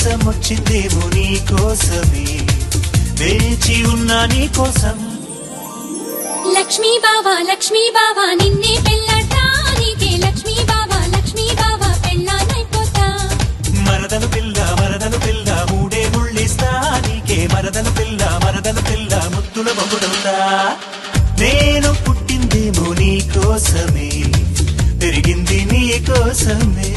దేశం వచ్చిందేమో నీ కోసమే వేచి ఉన్నా నీ కోసం. లక్ష్మీ బావా నిన్నే పెళ్ళటానికే లక్ష్మీ బావా పెళ్ళానైపోతా. మరదలు పిల్ల మూడే ముళ్ళిస్తా నీకే మరదలు పిల్ల ముద్దుల బొమ్మడవుతా. నేను పుట్టిందేమో నీ కోసమే పెరిగింది నీ కోసమే.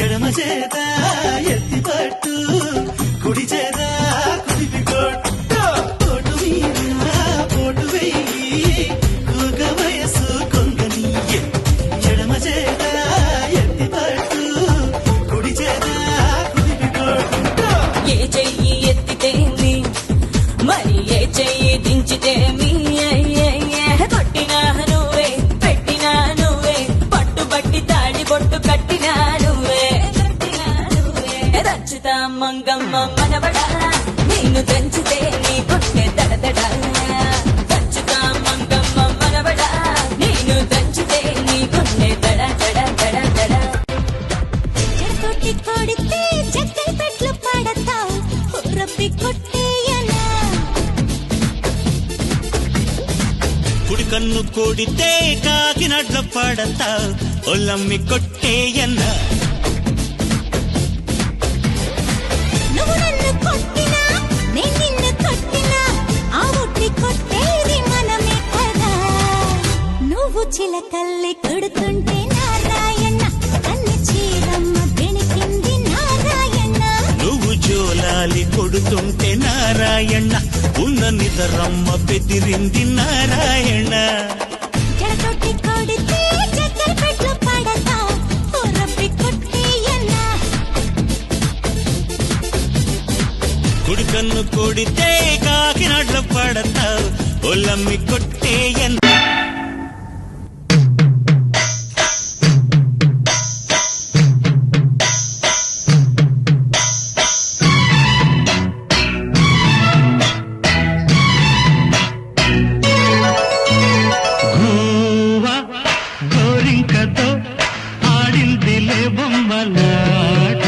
ఎడమ చేత ఎత్తి పట్టు కుడి చేత కుదిపి కొట్టు. పోటు మీద పోటు వెయ్యి కోక వయసు కొంగని ఎడమ చేత ఎత్తి పట్టు కుడి చేత కుదిపి కొట్టు. ఏ చెయ్యి ఎత్తితేమి మరి ఏ చెయ్యి దించితేమి కొట్టినా నువ్వే పెట్టినా నువ్వే పట్టుబట్టి తాడి బొట్టు కట్టినా దంచుతా మంగమ్మ మనవడా నిన్ను దంచితే నీ గుండె దడదడా. దంచుతా మంగమ్మ మనవడా నిన్ను దంచితే నీ గుండె దడ దడ దడ దడ. చెట్టు కొడితే చెక్కల పెట్లు పడతావు రబ్బి కొట్టేయనా. కుడి కన్ను కొడితే కాకినడ్ల పడతావు ఒల్లమ్మి కొట్టేయన్నా. నువ్వు నన్ను కొట్టినా నేను నిన్ను కొట్టినా ఆ ఒట్టి కొట్టేది మనమే కదా. నువ్వు చిలకల్లి కొడుతుంటే నారాయణ అన్ని చీరమ్మ బెణికింది నారాయణ. నువ్వు జోలాలి కొడుతుంటే నారాయణ ఉన్న నిదరమ్మ బెదిరింది నారాయణ. జడతోటి కొడితే చక్కెర పెట్లు పడతావు రబ్బి కొట్టేయనా. కుడి కన్ను కొడితే కాకినాడ్ల పడతావు ఒల్లమ్మి కొట్టేయన్న. గోరింకతో ఆడిందిలే బొమ్మలాట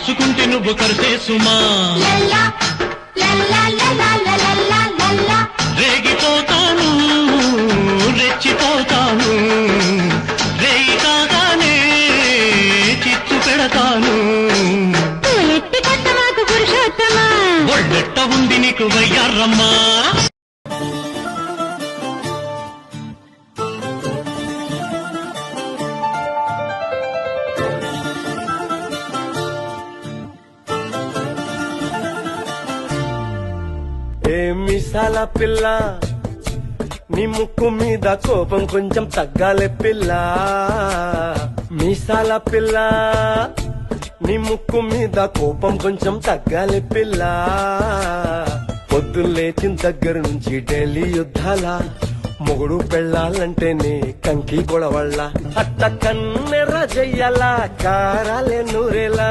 కాచుకుంటే నువ్వు కరిసే సుమా రేగిపోతాను రెచ్చిపోతాను రేయి కాగానే చిచ్చు పెడతాను ఎట్టి కొత్త మాకు పురుషోత్తమా ఒళ్ళెట్ట ఉంది నీకు వయ్యారమ్మా ఏ మిసాల పిల్ల నీ ముక్కు మీద కోపం కొంచెం తగ్గాలే పిల్ల మీసాల పిల్ల నీ ముక్కు మీద కోపం కొంచెం తగ్గాలే పిల్ల పొద్దున్న లేచిన దగ్గర నుంచి ఢిల్లీ యుద్ధాల మొగుడు పెళ్ళాలంటేనే కంకి గొడవళ్ళ అట్ట కన్నెర్ర చెయ్యాలా కారాలే నూరేలా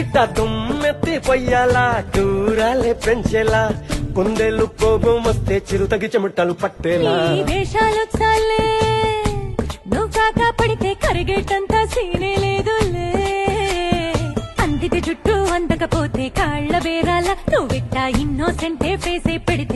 ఇట్ట దుమ్మెత్తి పొయ్యాలా దూరాలే పెంచేలా కుందేళ్ళు కోపం వస్తే చిరుతగి చెమటలు పట్టేలా ఈ వేషాలు చాలే నువ్వు కాక పడితే కరిగేటంత సీనే లేదులే అందిది జుట్టు అందకపోతే కాళ్ళ బేరాల నువ్విట్టా ఇన్నోసెంటే ఫేసే పెడితే